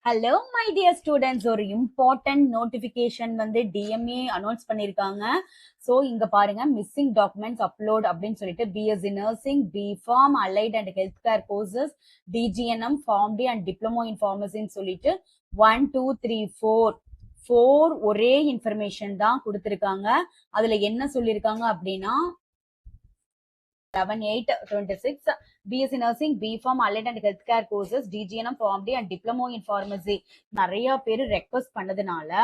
Hello my dear students, ஒரு important notification வந்து DMA announce பண்ணிருக்காங்க. ஸோ இங்க பாருங்க, மிஸ்ஸிங் டாக்குமெண்ட்ஸ் அப்லோட் அப்படின்னு சொல்லிட்டு BSc nursing, B Pharm, allied and health care courses, DGNM, pharm D and diploma in ஃபார்மசின்னு சொல்லிட்டு 1 2 3 4 ஒரே இன்ஃபர்மேஷன் தான் கொடுத்திருக்காங்க. அதுல என்ன சொல்லியிருக்காங்க அப்படின்னா 11/8/26 BSc nursing, B Pharm, allied and health care courses, DGNM, pharm D and diploma in pharmacy நிறைய பேர் ரெக்வஸ்ட் பண்ணதுனால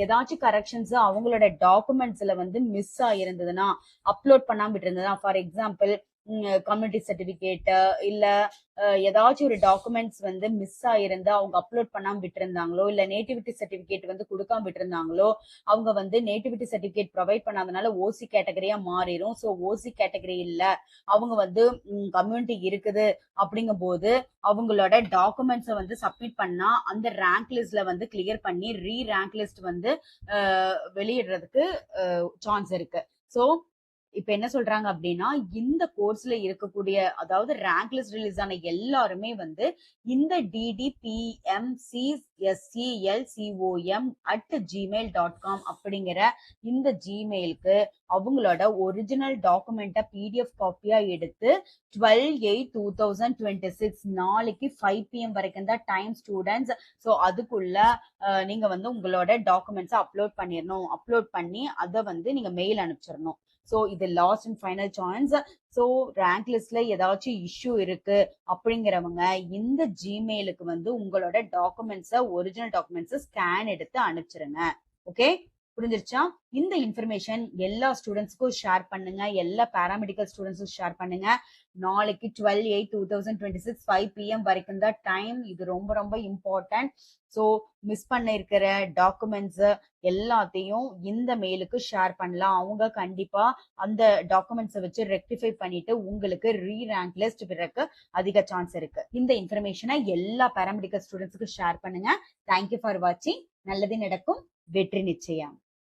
ஏதாச்சும் கரெக்ஷன்ஸ் அவங்களோட டாக்குமெண்ட்ஸ்ல வந்து மிஸ் ஆயிருந்ததுன்னா, அப்லோட் பண்ணாம விட்டுருந்ததுன்னா, ஃபார் எக்ஸாம்பிள் கம்யூனிட்டி சர்டிபிகேட் இல்ல ஏதாச்சும் ஒரு டாக்குமெண்ட்ஸ் வந்து மிஸ் ஆயிருந்தா அவங்க அப்லோட் பண்ணாம விட்டுருந்தாங்களோ, இல்ல நேட்டிவிட்டி சர்டிபிகேட் வந்து கொடுக்காம விட்டுருந்தாங்களோ, அவங்க வந்து நேட்டிவிட்டி சர்டிபிகேட் ப்ரொவைட் பண்ணாதனால ஓசி கேட்டகரியா மாறிடும். ஸோ ஓசி கேட்டகரி இல்ல, அவங்க வந்து கம்யூனிட்டி இருக்குது அப்படிங்கும் போது அவங்களோட டாக்குமெண்ட்ஸை வந்து சப்மிட் பண்ணா அந்த ரேங்க் லிஸ்ட்ல வந்து கிளியர் பண்ணி ரேங்க் லிஸ்ட் வந்து வெளியிடுறதுக்கு சான்ஸ் இருக்கு. ஸோ இப்ப என்ன சொல்றாங்க அப்படின்னா, இந்த கோர்ஸ்ல இருக்கக்கூடிய, அதாவது ரேங்க் லிஸ்ட் ரிலீஸ் ஆன எல்லாருமே வந்து இந்த ddpmcselcom அப்படிங்கிற இந்த ஜிமெயிலுக்கு அவங்களோட ஒரிஜினல் டாக்குமெண்ட்டை பிடிஎஃப் காப்பியா எடுத்து 12/8/2026 நாளைக்கு 5 PM வரைக்கும் தான் டைம் ஸ்டூடெண்ட்ஸ். ஸோ அதுக்குள்ள நீங்க வந்து உங்களோட டாக்குமெண்ட்ஸை அப்லோட் பண்ணிடணும். அப்லோட் பண்ணி அதை வந்து நீங்க மெயில் அனுப்பிச்சிடணும். ஸோ இது last and final chance. So rank லிஸ்ட்ல ஏதாச்சும் இஷ்யூ இருக்கு அப்படிங்கிறவங்க இந்த ஜிமெயிலுக்கு வந்து உங்களோட டாக்குமெண்ட்ஸை, ஒரிஜினல் டாக்குமெண்ட்ஸை ஸ்கேன் எடுத்து அனுப்பிச்சிருங்க. ஓகே, புரிஞ்சிருச்சா? இந்த இன்ஃபர்மேஷன் எல்லா ஸ்டூடெண்ட்ஸ்க்கும் ஷேர் பண்ணுங்க, எல்லா பேராமெடிக்கல் ஸ்டூடெண்ட்ஸும் ஷேர் பண்ணுங்க. நாளைக்கு 12/8/2026 5 PM வரைக்கும் தான் டைம். இது ரொம்ப ரொம்ப இம்பார்ட்டன்ட். ஸோ மிஸ் பண்ண இருக்கிற டாக்குமெண்ட்ஸ் எல்லாத்தையும் இந்த மெயிலுக்கு ஷேர் பண்ணலாம். அவங்க கண்டிப்பா அந்த டாக்குமெண்ட்ஸை வச்சு ரெக்டிஃபை பண்ணிட்டு உங்களுக்கு ரேங்க் லிஸ்ட் விடுறதுக்கு அதிக சான்ஸ் இருக்கு. இந்த இன்ஃபர்மேஷனை எல்லா பேராமெடிக்கல் ஸ்டூடெண்ட்ஸுக்கும் ஷேர் பண்ணுங்க. தேங்க்யூ ஃபார் வாட்சிங். நல்லது நடக்கும், வெற்றி நிச்சயம்.